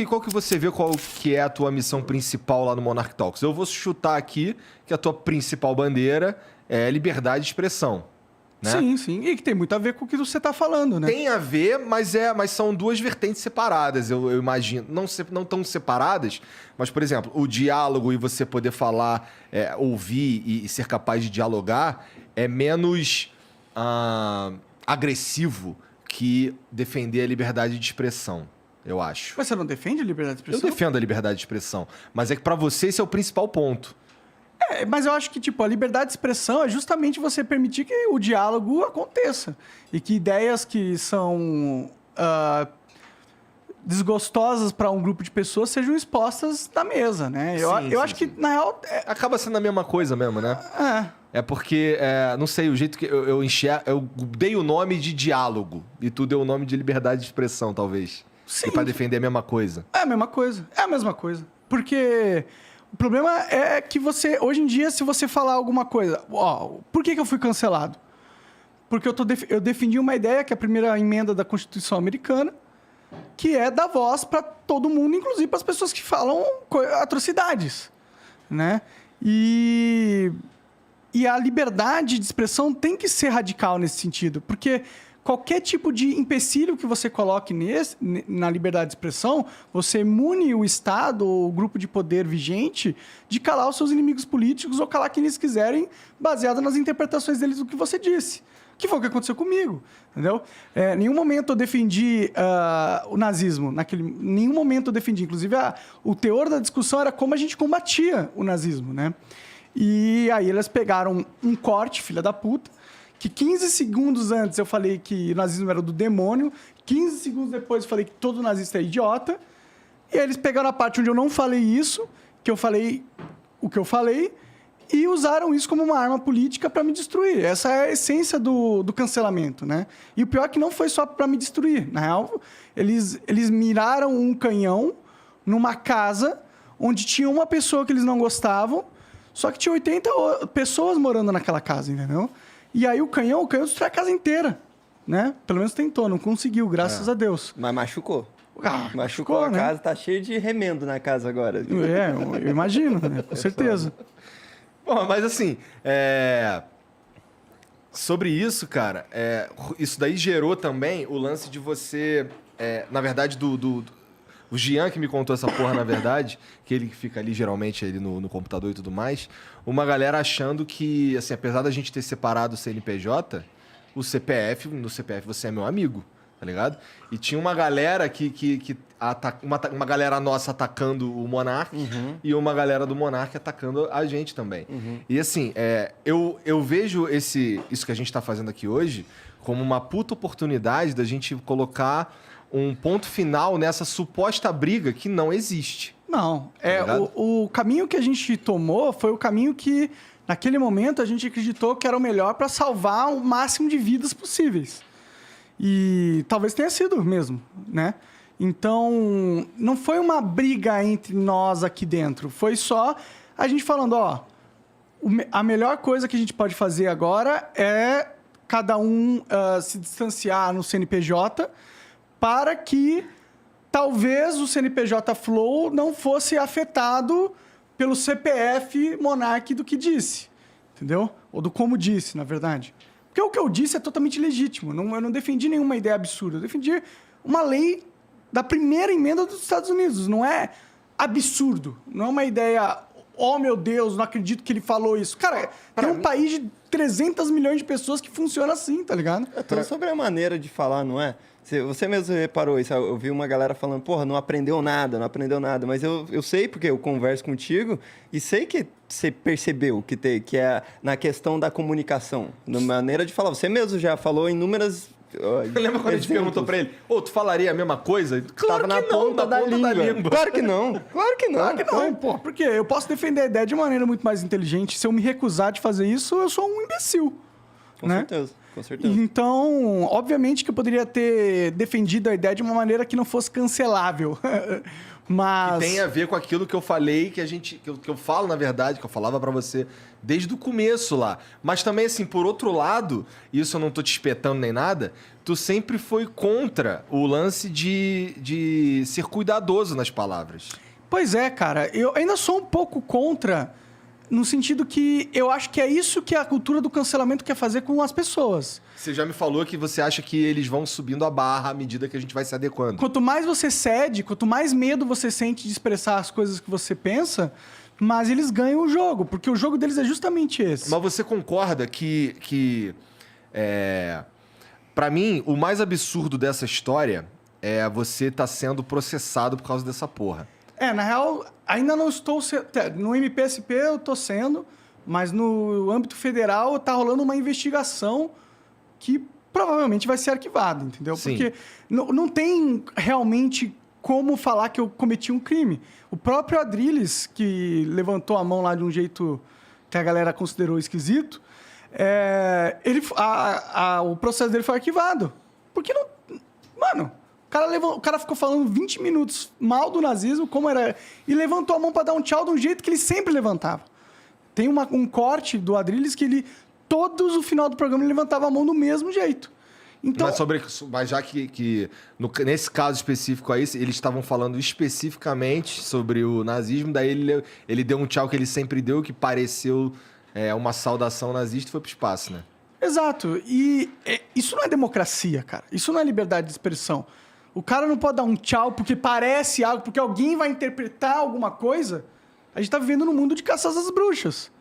qual que você vê qual que é a tua missão principal lá no Monarch Talks? Eu vou chutar aqui que a tua principal bandeira é liberdade de expressão. Né? Sim, sim. E que tem muito a ver com o que você está falando, né? Tem a ver, mas são duas vertentes separadas, eu imagino. Não tão separadas, mas, por exemplo, o diálogo e você poder falar, ouvir e ser capaz de dialogar é menos agressivo que defender a liberdade de expressão, eu acho. Mas você não defende a liberdade de expressão? Eu defendo a liberdade de expressão, mas é que pra você esse é o principal ponto. Mas eu acho que, tipo, a liberdade de expressão é justamente você permitir que o diálogo aconteça. E que ideias que são desgostosas para um grupo de pessoas sejam expostas na mesa, né? Eu acho que, na real... Acaba sendo a mesma coisa mesmo, né? É porque, não sei, o jeito que eu enxergo... Eu dei o nome de diálogo e tu deu o nome de liberdade de expressão, talvez. Sim. E pra defender a mesma coisa. É a mesma coisa. É a mesma coisa. Porque... O problema é que você, hoje em dia, se você falar alguma coisa... por que eu fui cancelado? Porque eu defendi uma ideia, que é a primeira emenda da Constituição Americana, que é dar voz para todo mundo, inclusive para as pessoas que falam atrocidades, né? E a liberdade de expressão tem que ser radical nesse sentido, porque... Qualquer tipo de empecilho que você coloque na liberdade de expressão, você mune o Estado ou o grupo de poder vigente de calar os seus inimigos políticos ou calar quem eles quiserem, baseado nas interpretações deles do que você disse. Que foi o que aconteceu comigo, entendeu? Em nenhum momento eu defendi o nazismo. Nenhum momento eu defendi. Inclusive, o teor da discussão era como a gente combatia o nazismo, né? E aí eles pegaram um corte, filha da puta, que 15 segundos antes eu falei que o nazismo era do demônio, 15 segundos depois eu falei que todo nazista é idiota, e aí eles pegaram a parte onde eu não falei isso, que eu falei o que eu falei, e usaram isso como uma arma política para me destruir. Essa é a essência do cancelamento, né? E o pior é que não foi só para me destruir. Na real, eles miraram um canhão numa casa onde tinha uma pessoa que eles não gostavam, só que tinha 80 pessoas morando naquela casa, entendeu? E aí o canhão destruiu a casa inteira, né? Pelo menos tentou, não conseguiu, graças a Deus. Mas machucou. Machucou a casa, tá cheio de remendo na casa agora. Eu imagino, né? Com certeza. Bom, mas assim, sobre isso, cara, isso daí gerou também o lance de você, na verdade, o Jean que me contou essa porra, na verdade, que ele fica ali geralmente ali no computador e tudo mais, uma galera achando que, assim, apesar da gente ter separado o CNPJ, no CPF você é meu amigo, tá ligado? E tinha uma galera uma galera nossa atacando o Monark e uma galera do Monark atacando a gente também. E assim, eu vejo isso que a gente tá fazendo aqui hoje como uma puta oportunidade da gente colocar um ponto final nessa suposta briga que não existe. Não. O caminho que a gente tomou foi o caminho que, naquele momento, a gente acreditou que era o melhor para salvar o máximo de vidas possíveis. E talvez tenha sido mesmo, né? Então, não foi uma briga entre nós aqui dentro. Foi só a gente falando, a melhor coisa que a gente pode fazer agora é cada um se distanciar no CNPJ para que talvez o CNPJ Flow não fosse afetado pelo CPF Monark do que disse, entendeu? Ou do como disse, na verdade. Porque o que eu disse é totalmente legítimo. Eu não defendi nenhuma ideia absurda. Eu defendi uma lei da primeira emenda dos Estados Unidos. Não é absurdo. Não é uma ideia... Oh, meu Deus, não acredito que ele falou isso. Cara, tem um país de 300 milhões de pessoas que funciona assim, tá ligado? É tudo sobre a maneira de falar, não é? Você mesmo reparou isso. Eu vi uma galera falando, porra, não aprendeu nada. Mas eu sei, porque eu converso contigo, e sei que você percebeu que é na questão da comunicação, na maneira de falar. Você mesmo já falou inúmeras... Lembra quando a gente perguntou pra ele, tu falaria a mesma coisa? Claro que não, na ponta da língua. Claro que não. Claro que não, pô. Porque eu posso defender a ideia de maneira muito mais inteligente. Se eu me recusar de fazer isso, eu sou um imbecil. Com certeza. Com certeza. Então, obviamente que eu poderia ter defendido a ideia de uma maneira que não fosse cancelável. Mas... Que tem a ver com aquilo que eu falei, que eu falo, na verdade, que eu falava pra você desde o começo lá. Mas também, assim, por outro lado, isso eu não tô te espetando nem nada, tu sempre foi contra o lance de ser cuidadoso nas palavras. Pois é, cara. Eu ainda sou um pouco contra, no sentido que eu acho que é isso que a cultura do cancelamento quer fazer com as pessoas. Você já me falou que você acha que eles vão subindo a barra à medida que a gente vai se adequando. Quanto mais você cede, quanto mais medo você sente de expressar as coisas que você pensa, mais eles ganham o jogo, porque o jogo deles é justamente esse. Mas você concorda que para mim, o mais absurdo dessa história é você estar sendo processado por causa dessa porra. Na real, ainda não estou... No MPSP eu estou sendo, mas no âmbito federal tá rolando uma investigação que provavelmente vai ser arquivada, entendeu? Sim. Porque não tem realmente como falar que eu cometi um crime. O próprio Adrilles, que levantou a mão lá de um jeito que a galera considerou esquisito, o processo dele foi arquivado. Porque não... Mano... O cara ficou falando 20 minutos mal do nazismo, como era... E levantou a mão para dar um tchau de um jeito que ele sempre levantava. Tem um corte do Adrilles que ele... Todos o final do programa ele levantava a mão do mesmo jeito. Então... Mas já que nesse caso específico aí, eles estavam falando especificamente sobre o nazismo, daí ele deu um tchau que ele sempre deu, que pareceu uma saudação nazista e foi pro espaço, né? Exato. E isso não é democracia, cara. Isso não é liberdade de expressão. O cara não pode dar um tchau porque parece algo, porque alguém vai interpretar alguma coisa. A gente está vivendo num mundo de caças às bruxas.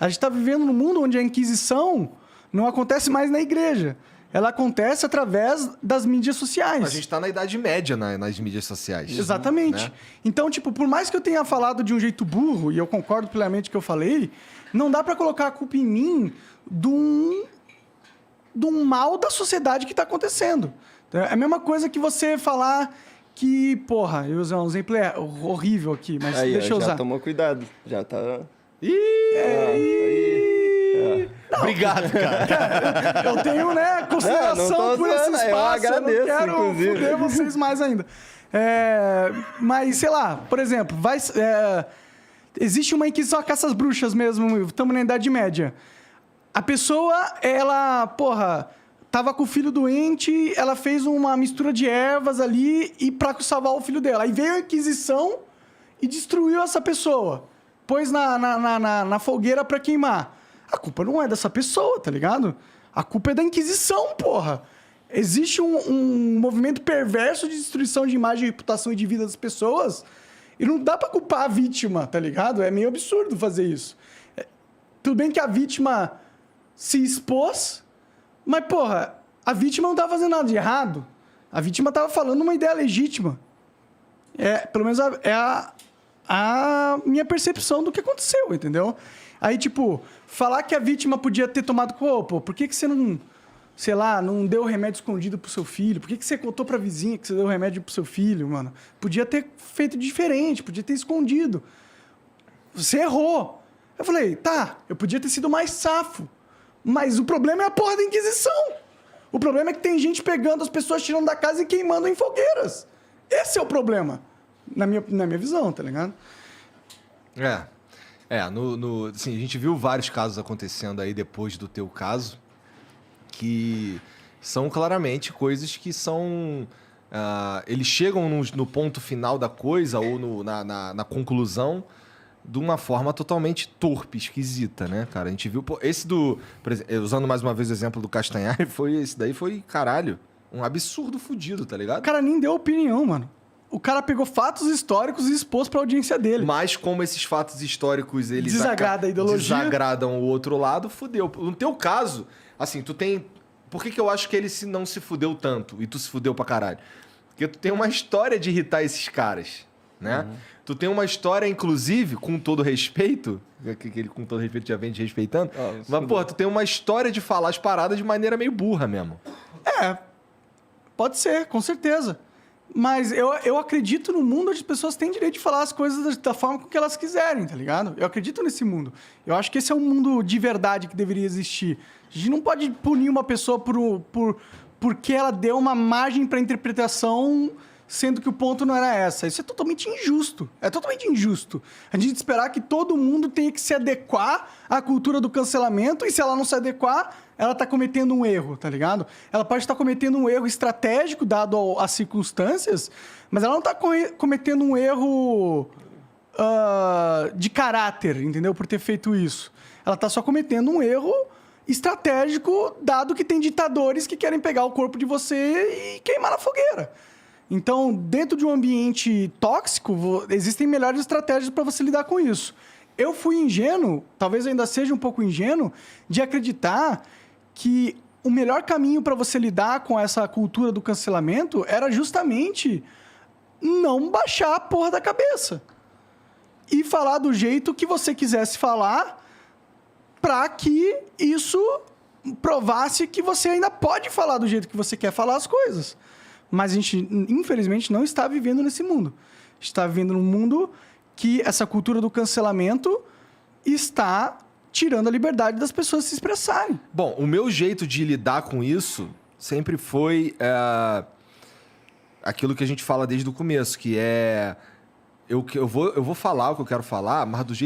A gente está vivendo num mundo onde a Inquisição não acontece mais na igreja. Ela acontece através das mídias sociais. A gente está na Idade Média nas mídias sociais. Exatamente. Né? Então, tipo, por mais que eu tenha falado de um jeito burro, e eu concordo plenamente com o que eu falei, não dá para colocar a culpa em mim de um mal da sociedade que está acontecendo. É a mesma coisa que você falar que, porra, eu usei um exemplo horrível aqui, mas aí, deixa eu usar. Já tomou cuidado, já tá... Obrigado, cara. Eu tenho, né, consideração por esse espaço. Eu agradeço, eu não quero inclusive. foder vocês mais ainda. Mas, sei lá, por exemplo, existe uma Inquisição a caça às bruxas mesmo, estamos na Idade Média. A pessoa, ela, porra... Tava com o filho doente, ela fez uma mistura de ervas ali e pra salvar o filho dela. Aí veio a Inquisição e destruiu essa pessoa. Pôs na fogueira pra queimar. A culpa não é dessa pessoa, tá ligado? A culpa é da Inquisição, porra. Existe um movimento perverso de destruição de imagem, reputação e de vida das pessoas e não dá pra culpar a vítima, tá ligado? É meio absurdo fazer isso. Tudo bem que a vítima se expôs... Mas, porra, a vítima não tava fazendo nada de errado. A vítima tava falando uma ideia legítima. Pelo menos a minha percepção do que aconteceu, entendeu? Aí, tipo, falar que a vítima podia ter tomado... Pô, por que você não, sei lá, não deu remédio escondido pro seu filho? Por que você contou pra vizinha que você deu remédio pro seu filho, mano? Podia ter feito diferente, podia ter escondido. Você errou. Eu falei, tá, eu podia ter sido mais safo. Mas o problema é a porra da Inquisição. O problema é que tem gente pegando as pessoas, tirando da casa e queimando em fogueiras. Esse é o problema, na minha visão, tá ligado? Assim, a gente viu vários casos acontecendo aí depois do teu caso, que são claramente coisas que são... eles chegam no ponto final da coisa ou na conclusão de uma forma totalmente torpe, esquisita, né, cara? A gente viu... Pô, por exemplo, usando mais uma vez o exemplo do Castanhari, esse daí foi, caralho, um absurdo fudido, tá ligado? O cara nem deu opinião, mano. O cara pegou fatos históricos e expôs pra audiência dele. Mas como esses fatos históricos, eles... Desagrada a ideologia. Desagradam o outro lado, fudeu. No teu caso, assim, tu tem... Por que eu acho que ele não se fudeu tanto e tu se fudeu pra caralho? Porque tu tem uma história de irritar esses caras, né? Tu tem uma história, inclusive, com todo respeito, que ele com todo respeito já vem te respeitando, mas, pô, tu tem uma história de falar as paradas de maneira meio burra mesmo. Pode ser, com certeza. Mas eu acredito no mundo onde as pessoas têm direito de falar as coisas da forma com que elas quiserem, tá ligado? Eu acredito nesse mundo. Eu acho que esse é um mundo de verdade que deveria existir. A gente não pode punir uma pessoa porque ela deu uma margem para interpretação, sendo que o ponto não era essa. Isso é totalmente injusto. É totalmente injusto. A gente esperar que todo mundo tenha que se adequar à cultura do cancelamento, e se ela não se adequar, ela tá cometendo um erro, tá ligado? Ela pode estar cometendo um erro estratégico, dado as circunstâncias, mas ela não tá cometendo um erro de caráter, entendeu? Por ter feito isso. Ela tá só cometendo um erro estratégico, dado que tem ditadores que querem pegar o corpo de você e queimar na fogueira. Então, dentro de um ambiente tóxico, existem melhores estratégias para você lidar com isso. Eu fui ingênuo, talvez ainda seja um pouco ingênuo, de acreditar que o melhor caminho para você lidar com essa cultura do cancelamento era justamente não baixar a porra da cabeça. E falar do jeito que você quisesse falar, para que isso provasse que você ainda pode falar do jeito que você quer falar as coisas. Mas a gente, infelizmente, não está vivendo nesse mundo. Está vivendo num mundo que essa cultura do cancelamento está tirando a liberdade das pessoas se expressarem. Bom, o meu jeito de lidar com isso sempre foi aquilo que a gente fala desde o começo, que é... Eu vou falar o que eu quero falar, mas do jeito